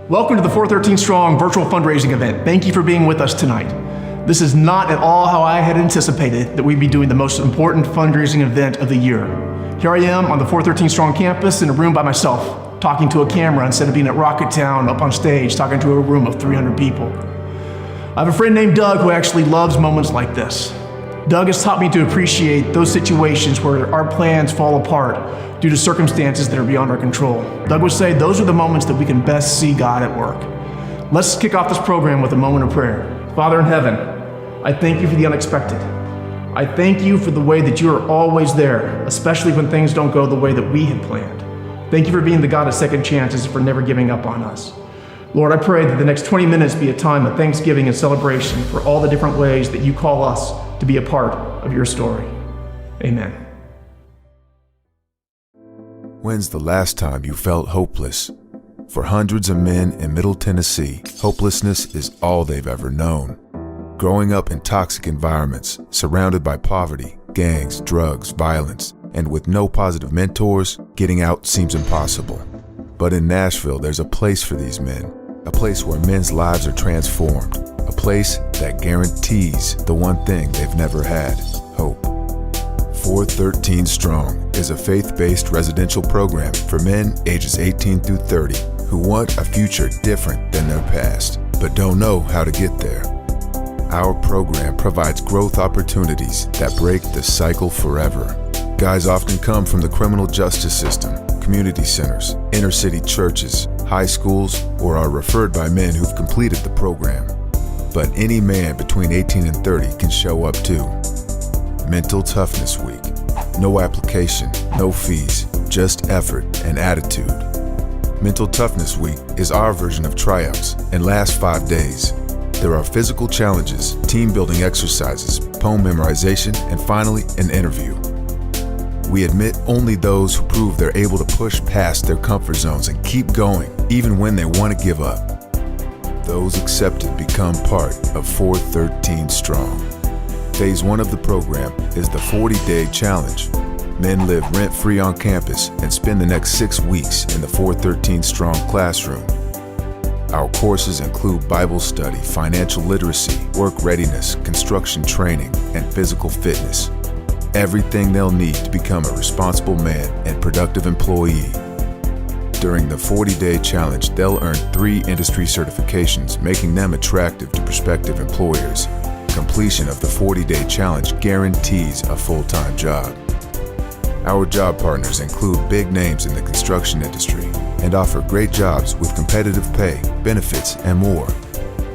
Welcome to the 413 Strong virtual fundraising event. Thank you for being with us tonight. This is not at all how I had anticipated that we'd be doing the most important fundraising event of the year. Here I am on the 413 Strong campus in a room by myself, talking to a camera instead of being at Rocket Town up on stage, talking to a room of 300 people. I have a friend named Doug who actually loves moments like this. Doug has taught me to appreciate those situations where our plans fall apart due to circumstances that are beyond our control. Doug would say those are the moments that we can best see God at work. Let's kick off this program with a moment of prayer. Father in heaven, I thank you for the unexpected. I thank you for the way that you are always there, especially when things don't go the way that we had planned. Thank you for being the God of second chances and for never giving up on us. Lord, I pray that the next 20 minutes be a time of thanksgiving and celebration for all the different ways that you call us to be a part of your story. Amen. When's the last time you felt hopeless? For hundreds of men in Middle Tennessee, hopelessness is all they've ever known. Growing up in toxic environments, surrounded by poverty, gangs, drugs, violence, and with no positive mentors, getting out seems impossible. But in Nashville, there's a place for these men, a place where men's lives are transformed, a place that guarantees the one thing they've never had, hope. 413 Strong is a faith-based residential program for men ages 18 through 30 who want a future different than their past, but don't know how to get there. Our program provides growth opportunities that break the cycle forever. Guys often come from the criminal justice system, community centers, inner-city churches, high schools, or are referred by men who've completed the program. But any man between 18 and 30 can show up too. Mental Toughness Week. No application, no fees, just effort and attitude. Mental Toughness Week is our version of tryouts and lasts 5 days. There are physical challenges, team building exercises, poem memorization, and finally, an interview. We admit only those who prove they're able to push past their comfort zones and keep going, even when they want to give up. Those accepted become part of 413 Strong. Phase 1 of the program is the 40-day challenge. Men live rent-free on campus and spend the next 6 weeks in the 413 Strong classroom. Our courses include Bible study, financial literacy, work readiness, construction training, and physical fitness. Everything they'll need to become a responsible man and productive employee. During the 40-day challenge, they'll earn 3 industry certifications, making them attractive to prospective employers. Completion of the 40-day challenge guarantees a full-time job. Our job partners include big names in the construction industry and offer great jobs with competitive pay, benefits, and more.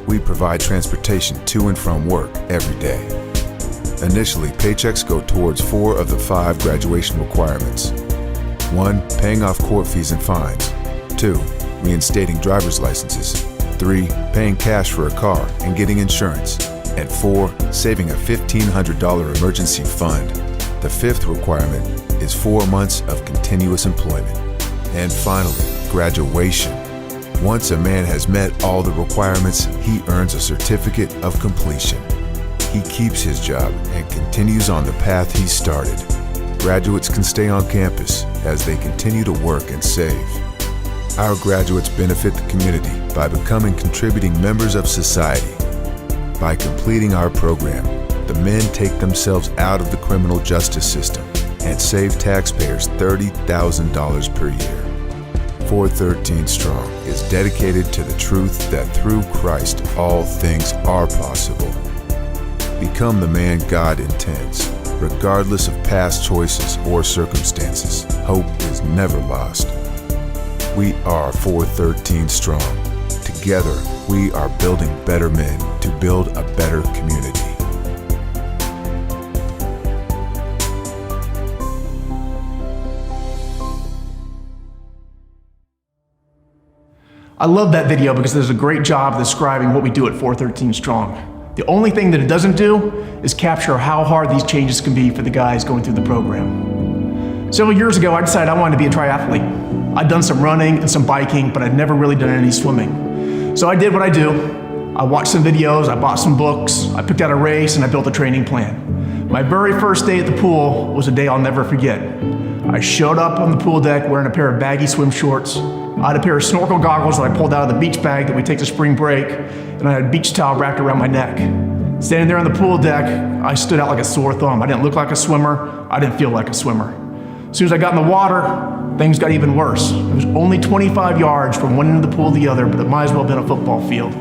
We provide transportation to and from work every day. Initially, paychecks go towards 4 of the 5 graduation requirements. 1. Paying off court fees and fines. 2. Reinstating driver's licenses. 3. Paying cash for a car and getting insurance. And 4. Saving a $1,500 emergency fund. The 5th requirement is 4 months of continuous employment. And finally, graduation. Once a man has met all the requirements, he earns a certificate of completion. He keeps his job and continues on the path he started. Graduates can stay on campus as they continue to work and save. Our graduates benefit the community by becoming contributing members of society. By completing our program, the men take themselves out of the criminal justice system and save taxpayers $30,000 per year. 413 Strong is dedicated to the truth that through Christ all things are possible. Become the man God intends. Regardless of past choices or circumstances, hope is never lost. We are 413 Strong. Together, we are building better men to build a better community. I love that video because it does a great job describing what we do at 413 Strong. The only thing that it doesn't do is capture how hard these changes can be for the guys going through the program. Several years ago, I decided I wanted to be a triathlete. I'd done some running and some biking, but I'd never really done any swimming. So I did what I do. I watched some videos, I bought some books, I picked out a race, and I built a training plan. My very first day at the pool was a day I'll never forget. I showed up on the pool deck wearing a pair of baggy swim shorts. I had a pair of snorkel goggles that I pulled out of the beach bag that we take to spring break, and I had a beach towel wrapped around my neck. Standing there on the pool deck, I stood out like a sore thumb. I didn't look like a swimmer. I didn't feel like a swimmer. As soon as I got in the water, things got even worse. It was only 25 yards from one end of the pool to the other, but it might as well have been a football field.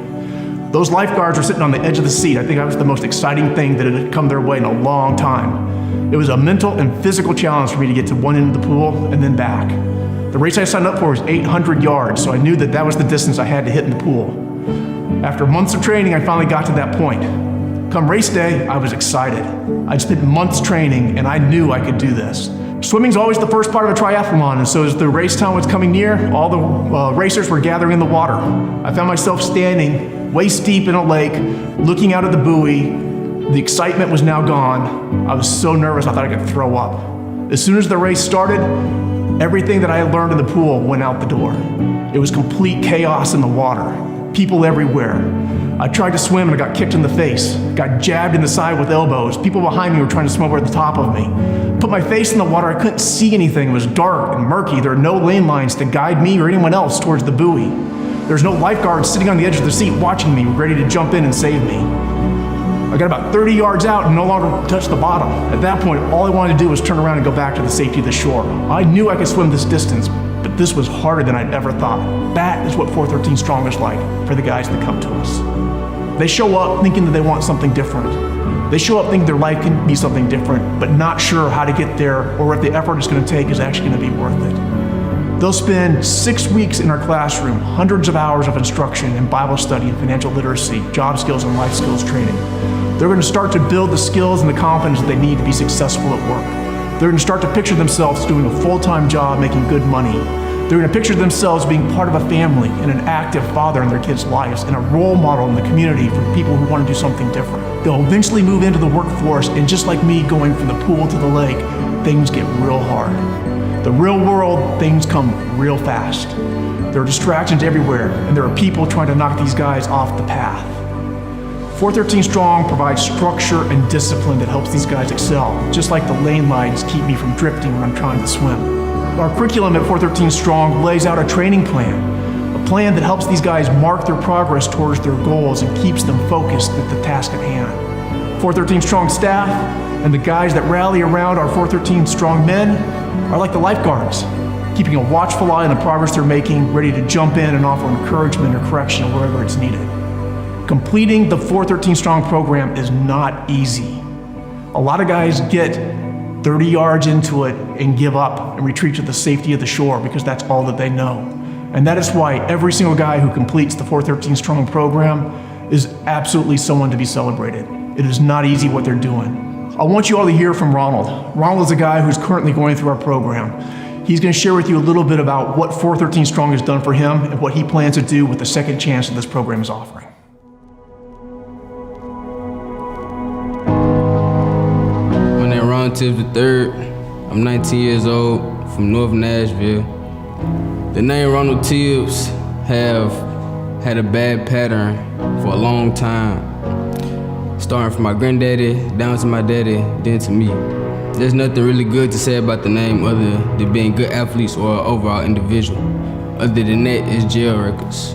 Those lifeguards were sitting on the edge of the seat. I think that was the most exciting thing that had come their way in a long time. It was a mental and physical challenge for me to get to one end of the pool and then back. The race I signed up for was 800 yards, so I knew that that was the distance I had to hit in the pool. After months of training, I finally got to that point. Come race day, I was excited. I'd spent months training, and I knew I could do this. Swimming's always the first part of a triathlon, and so as the race time was coming near, all the racers were gathering in the water. I found myself standing waist deep in a lake, looking out at the buoy. The excitement was now gone. I was so nervous I thought I could throw up. As soon as the race started, everything that I had learned in the pool went out the door. It was complete chaos in the water, people everywhere. I tried to swim and I got kicked in the face, got jabbed in the side with elbows. People behind me were trying to swim over the top of me. Put my face in the water, I couldn't see anything. It was dark and murky. There were no lane lines to guide me or anyone else towards the buoy. There was no lifeguard sitting on the edge of the seat watching me, ready to jump in and save me. I got about 30 yards out and no longer touched the bottom. At that point, all I wanted to do was turn around and go back to the safety of the shore. I knew I could swim this distance, but this was harder than I'd ever thought. That is what 413 Strong is like for the guys that come to us. They show up thinking that they want something different. They show up thinking their life can be something different, but not sure how to get there or if the effort it's going to take is actually going to be worth it. They'll spend 6 weeks in our classroom, hundreds of hours of instruction in Bible study and financial literacy, job skills and life skills training. They're going to start to build the skills and the confidence that they need to be successful at work. They're going to start to picture themselves doing a full-time job, making good money. They're going to picture themselves being part of a family and an active father in their kids' lives and a role model in the community for people who want to do something different. They'll eventually move into the workforce, and just like me going from the pool to the lake, things get real hard. The real world, things come real fast. There are distractions everywhere, and there are people trying to knock these guys off the path. 413 Strong provides structure and discipline that helps these guys excel, just like the lane lines keep me from drifting when I'm trying to swim. Our curriculum at 413 Strong lays out a training plan, a plan that helps these guys mark their progress towards their goals and keeps them focused at the task at hand. 413 Strong staff and the guys that rally around our 413 Strong men are like the lifeguards, keeping a watchful eye on the progress they're making, ready to jump in and offer encouragement or correction wherever it's needed. Completing the 413 Strong program is not easy. A lot of guys get 30 yards into it and give up and retreat to the safety of the shore because that's all that they know. And that is why every single guy who completes the 413 Strong program is absolutely someone to be celebrated. It is not easy what they're doing. I want you all to hear from Ronald. Ronald is a guy who's currently going through our program. He's going to share with you a little bit about what 413 Strong has done for him and what he plans to do with the second chance that this program is offering. Untitled Chapter. I'm 19 years old, from North Nashville. The name Ronald Tibbs have had a bad pattern for a long time, starting from my granddaddy down to my daddy, then to me. There's nothing really good to say about the name other than being good athletes or an overall individual. Other than that, it's jail records.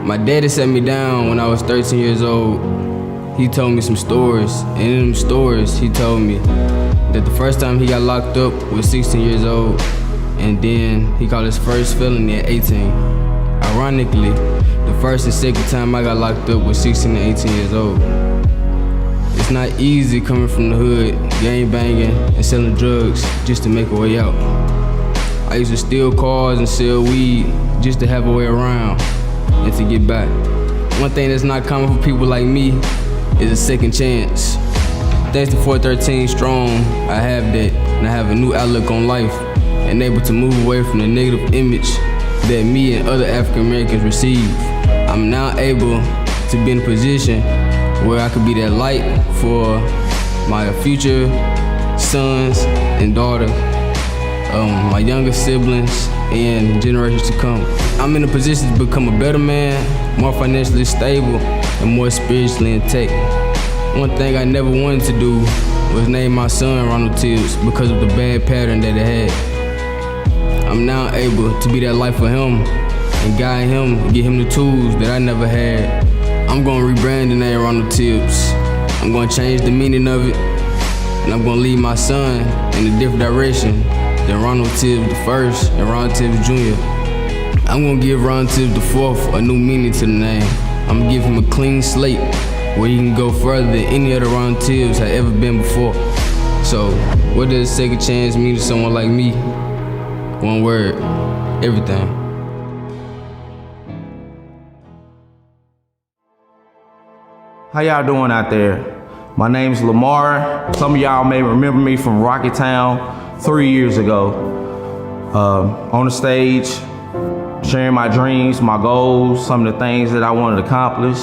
My daddy sat me down when I was 13 years old. He told me some stories, and in them stories, he told me that the first time he got locked up was 16 years old, and then he caught his first felony at 18. Ironically, the first and second time I got locked up was 16 and 18 years old. It's not easy coming from the hood, gang banging, and selling drugs just to make a way out. I used to steal cars and sell weed just to have a way around and to get back. One thing that's not common for people like me is a second chance. Thanks to 413 Strong, I have that, and I have a new outlook on life and able to move away from the negative image that me and other African Americans receive. I'm now able to be in a position where I could be that light for my future sons and daughter, my younger siblings, and generations to come. I'm in a position to become a better man, more financially stable, and more spiritually intact. One thing I never wanted to do was name my son Ronald Tibbs because of the bad pattern that it had. I'm now able to be that light for him and guide him and get him the tools that I never had. I'm gonna rebrand the name Ronald Tibbs. I'm gonna change the meaning of it, and I'm gonna lead my son in a different direction than Ronald Tibbs the first and Ron Tibbs Jr. I'm gonna give Ron Tibbs the fourth a new meaning to the name. I'm gonna give him a clean slate where he can go further than any other Ron Tibbs had ever been before. So, what does second chance mean to someone like me? One word: everything. How y'all doing out there? My name's Lamar. Some of y'all may remember me from Rocketown 3 years ago. On the stage, sharing my dreams, my goals, some of the things that I wanted to accomplish.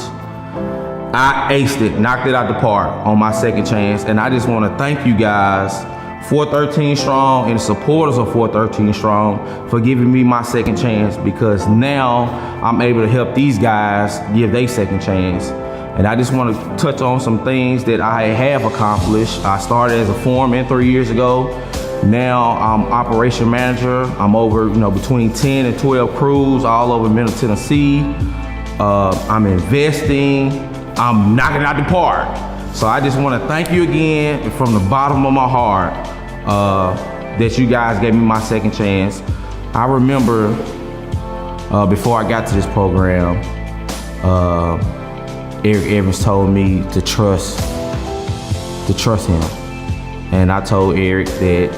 I aced it, knocked it out the park on my second chance, and I just want to thank you guys, 413 Strong and the supporters of 413 Strong, for giving me my second chance, because now I'm able to help these guys give their second chance. And I just want to touch on some things that I have accomplished. I started as a foreman 3 years ago. Now I'm operation manager. I'm over, between 10 and 12 crews all over Middle Tennessee. I'm investing. I'm knocking out the park. So I just want to thank you again from the bottom of my heart that you guys gave me my second chance. I remember before I got to this program, Eric Evans told me to trust him. And I told Eric that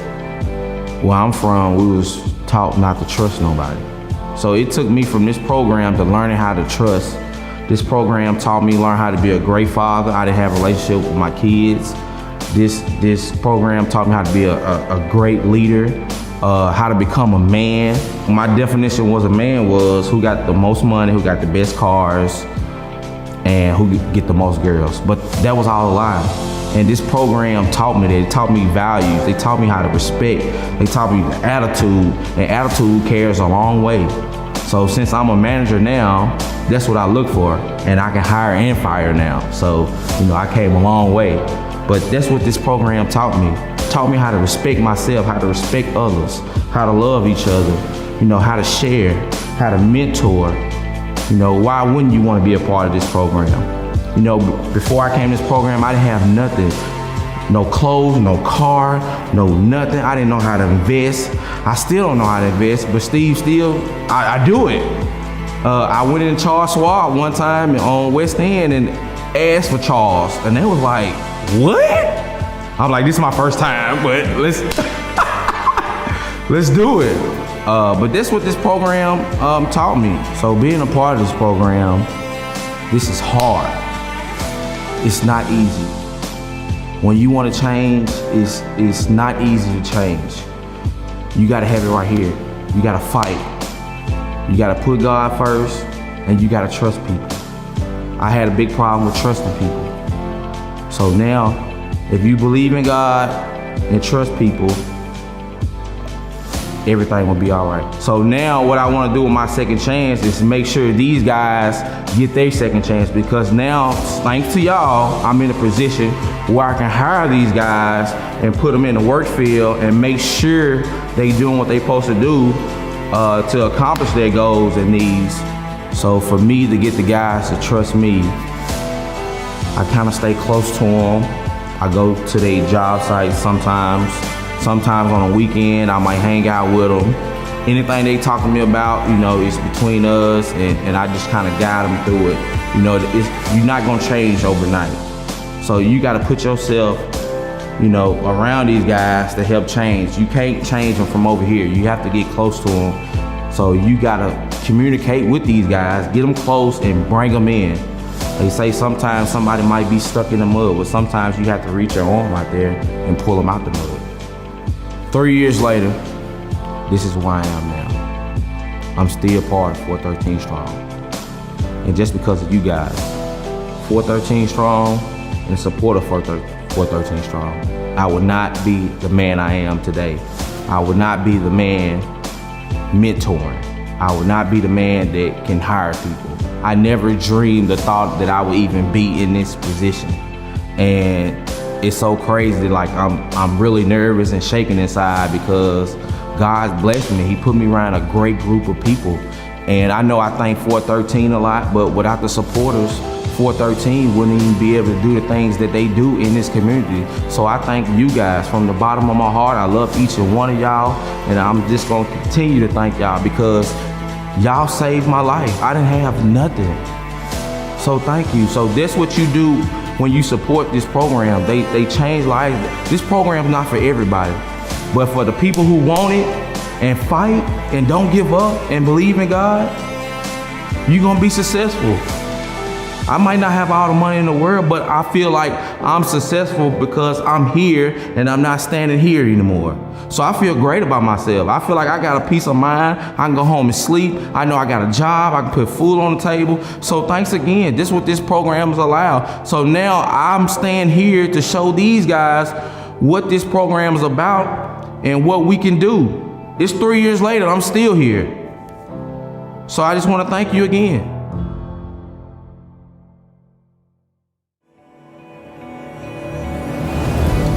where I'm from, we was taught not to trust nobody. So it took me from this program to learning how to trust. This program taught me to learn how to be a great father. I didn't have a relationship with my kids. This program taught me how to be a great leader, how to become a man. My definition was a man was who got the most money, who got the best cars, and who get the most girls. But that was all a lie. And this program taught me that. It taught me values. They taught me how to respect. They taught me the attitude, and attitude carries a long way. So since I'm a manager now, that's what I look for, and I can hire and fire now. So, I came a long way. But that's what this program taught me. It taught me how to respect myself, how to respect others, how to love each other, how to share, how to mentor. Why wouldn't you want to be a part of this program? Before I came to this program, I didn't have nothing. No clothes, no car, no nothing. I didn't know how to invest. I still don't know how to invest, but I do it. I went in Charles Schwab one time on West End and asked for Charles, and they was like, what? I'm like, this is my first time, but let's do it. But that's what this program taught me. So being a part of this program, this is hard. It's not easy. When you want to change, it's not easy to change. You gotta have it right here. You gotta fight. You gotta put God first, and you gotta trust people. I had a big problem with trusting people. So now, if you believe in God and trust people, everything will be all right. So now what I want to do with my second chance is make sure these guys get their second chance, because now, thanks to y'all, I'm in a position where I can hire these guys and put them in the work field and make sure they doing what they supposed to do to accomplish their goals and needs. So for me to get the guys to trust me, I kind of stay close to them. I go to their job sites sometimes. Sometimes on a weekend, I might hang out with them. Anything they talk to me about, it's between us, and I just kind of guide them through it. You're not gonna change overnight. So you gotta put yourself, around these guys to help change. You can't change them from over here. You have to get close to them. So you gotta communicate with these guys, get them close and bring them in. They say sometimes somebody might be stuck in the mud, but sometimes you have to reach your arm out there and pull them out the mud. 3 years later, this is where I am now. I'm still part of 413 Strong. And just because of you guys, 413 Strong and support of 413 Strong, I would not be the man I am today. I would not be the man mentoring. I would not be the man that can hire people. I never dreamed the thought that I would even be in this position. And it's so crazy, like I'm really nervous and shaking inside, because God's blessed me. He put me around a great group of people. And I know I thank 413 a lot, but without the supporters, 413 wouldn't even be able to do the things that they do in this community. So I thank you guys from the bottom of my heart. I love each and one of y'all, and I'm just gonna continue to thank y'all because y'all saved my life. I didn't have nothing. So thank you. So that's what you do when you support this program. They change lives. This program is not for everybody, but for the people who want it and fight and don't give up and believe in God, you're gonna be successful. I might not have all the money in the world, but I feel like I'm successful because I'm here and I'm not standing here anymore. So I feel great about myself. I feel like I got a peace of mind. I can go home and sleep. I know I got a job. I can put food on the table. So thanks again. This is what this program is allowed. So now I'm staying here to show these guys what this program is about and what we can do. It's 3 years later, I'm still here. So I just want to thank you again.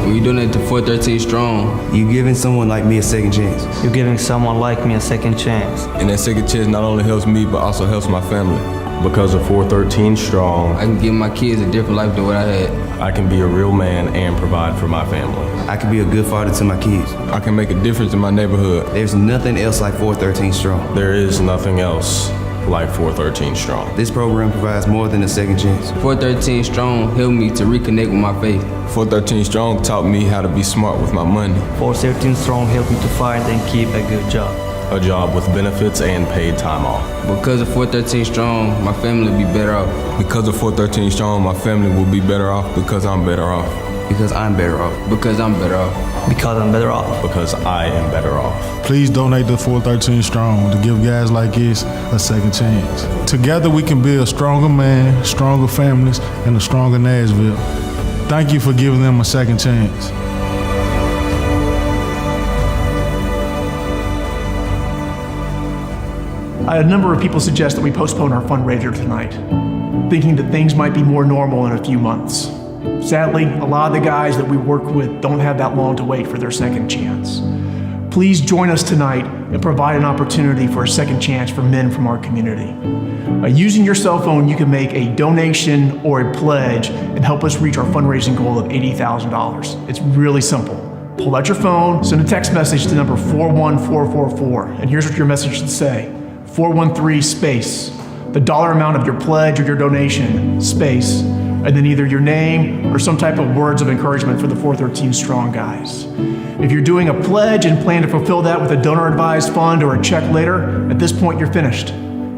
When you donate to 413 Strong, You're giving someone like me a second chance. You're giving someone like me a second chance. And that second chance not only helps me, but also helps my family. Because of 413 Strong, I can give my kids a different life than what I had. I can be a real man and provide for my family. I can be a good father to my kids. I can make a difference in my neighborhood. There's nothing else like 413 Strong. There is nothing else like 413 Strong. This program provides more than a second chance. 413 Strong helped me to reconnect with my faith. 413 Strong taught me how to be smart with my money. 413 Strong helped me to find and keep a good job. A job with benefits and paid time off. Because of 413 Strong, my family will be better off. Because of 413 Strong, my family will be better off because I'm better off. Because I'm better off. Because I'm better off. Because I'm better off. Because I am better off. Please donate to 413 Strong to give guys like this a second chance. Together we can build stronger man, stronger families, and a stronger Nashville. Thank you for giving them a second chance. I had a number of people suggest that we postpone our fundraiser tonight, thinking that things might be more normal in a few months. Sadly, a lot of the guys that we work with don't have that long to wait for their second chance. Please join us tonight and provide an opportunity for a second chance for men from our community. Using your cell phone, you can make a donation or a pledge and help us reach our fundraising goal of $80,000. It's really simple. Pull out your phone, send a text message to number 41444, and here's what your message should say. 413 space, the dollar amount of your pledge or your donation, space, and then either your name or some type of words of encouragement for the 413 Strong guys. If you're doing a pledge and plan to fulfill that with a donor-advised fund or a check later, at this point you're finished.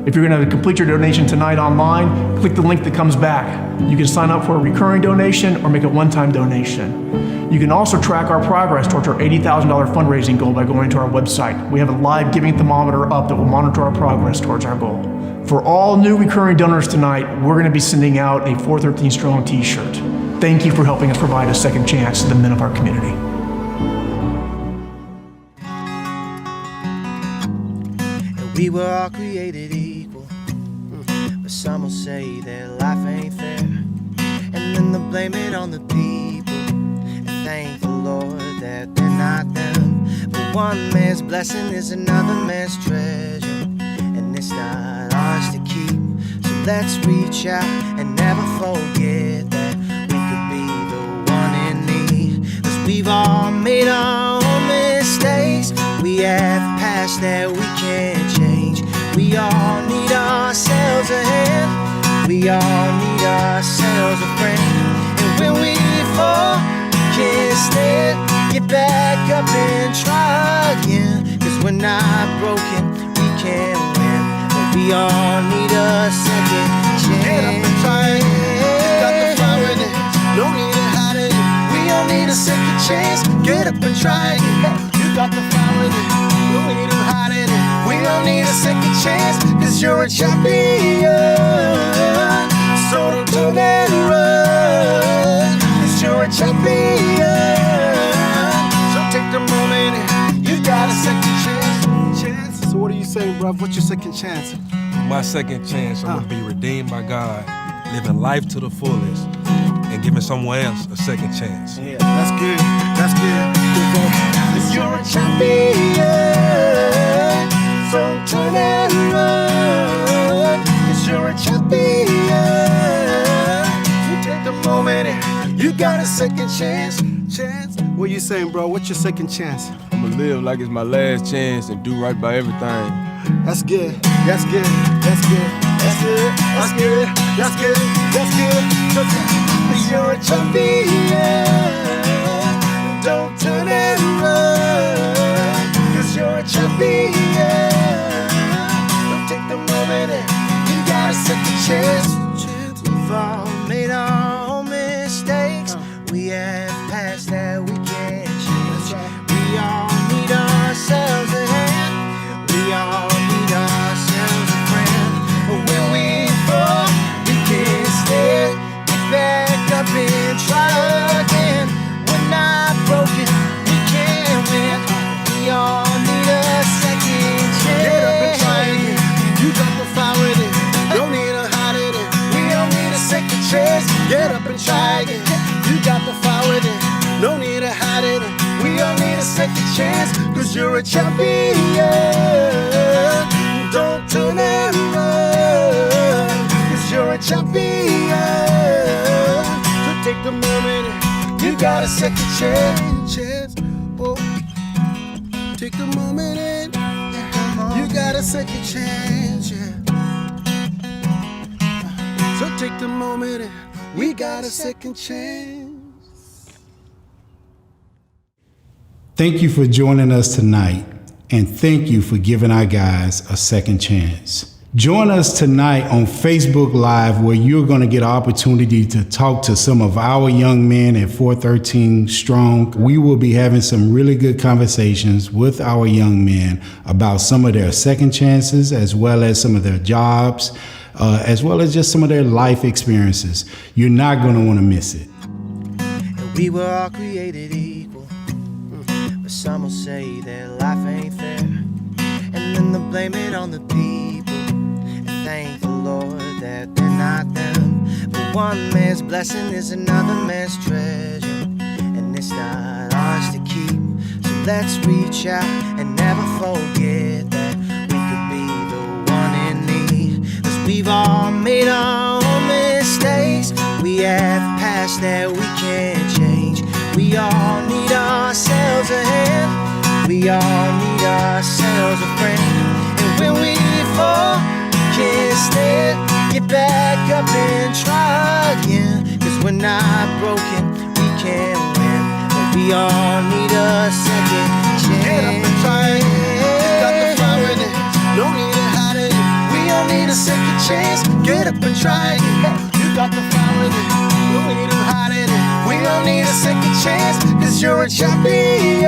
If you're going to complete your donation tonight online, click the link that comes back. You can sign up for a recurring donation or make a one-time donation. You can also track our progress towards our $80,000 fundraising goal by going to our website. We have a live giving thermometer up that will monitor our progress towards our goal. For all new recurring donors tonight, we're going to be sending out a 413 Strong t-shirt. Thank you for helping us provide a second chance to the men of our community. We were all created equal, but some will say that life ain't fair, and then they'll blame it on the people, and thank the Lord that they're not them. But one man's blessing is another man's treasure, and it's not ours to keep. So let's reach out and never forget that we could be the one in need, 'cause we've all made our own mistakes. We have past that we can't change. We all need ourselves a hand. We all need ourselves a friend. And when we fall, we can't stand. Get back up and try again. 'Cause we're not broken, we can win. But we all need a second chance. Get up and try again. You got the fire in it. No need to hide it. We all need a second chance. Get up and try again. You got the fire in it. No need to hide it. We don't need a second chance, 'cause you're a champion. So don't turn and run, 'cause you're a champion. So take the moment, you got a second chance. So what are you saying, bro? What's your second chance? My second chance, I'm gonna be redeemed by God, living life to the fullest, and giving someone else a second chance. Yeah, that's good. That's good. You're a champion. You got a second chance. What you saying, bro? What's your second chance? I'ma live like it's my last chance and do right by everything. That's good. That's good. That's good. That's good. That's good. That's good. That's good. Cause you're a champion. Don't turn and run. Cause you're a champion. Don't take the moment and you got a second chance. We've all made our own mistakes. We have past that we can't change. We all need ourselves a hand. We all need ourselves a friend. But when we fall, we can't stay. Get back up and try again. We're not broken, we can't win. We all need a second chance. Get up and try again. You got the fire with it. Don't need to hide it. We all need a second chance. Get up and try again. You got the fire with it. No need to hide it. We all need a second chance. Cause you're a champion. Don't turn and run. Cause you're a champion. So take the moment and you got a second chance. Oh. Take the moment and you got a second chance. So take the moment and we got a second chance. Thank you for joining us tonight, and thank you for giving our guys a second chance. Join us tonight on Facebook Live, where you're going to get an opportunity to talk to some of our young men at 413 Strong. We will be having some really good conversations with our young men about some of their second chances, as well as some of their jobs, as well as just some of their life experiences. You're not going to want to miss it. And we were all created equal, but some will say that life ain't fair, and then they'll blame it on the people, and thank the Lord that they're not them. But one man's blessing is another man's treasure, and it's not ours to keep. So let's reach out and never forget that we could be the one in need. Cause we've all made our own mistakes. We have past that we can't change. We all need ourselves a hand. We all need ourselves a friend. And when we fall, we can't stay. Get back up and try again. Cause we're not broken, we can't win. But we all need a second chance. Get up and try again. Got the fire in it. No need to hide it. We all need a second chance. Get up and try again. You got the fire in it. No need to hide it. We all need a second chance. Cause you're a champion.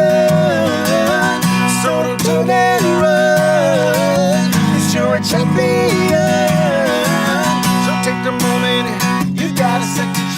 So don't turn and run. Cause you're a champion. So take the moment and you got a second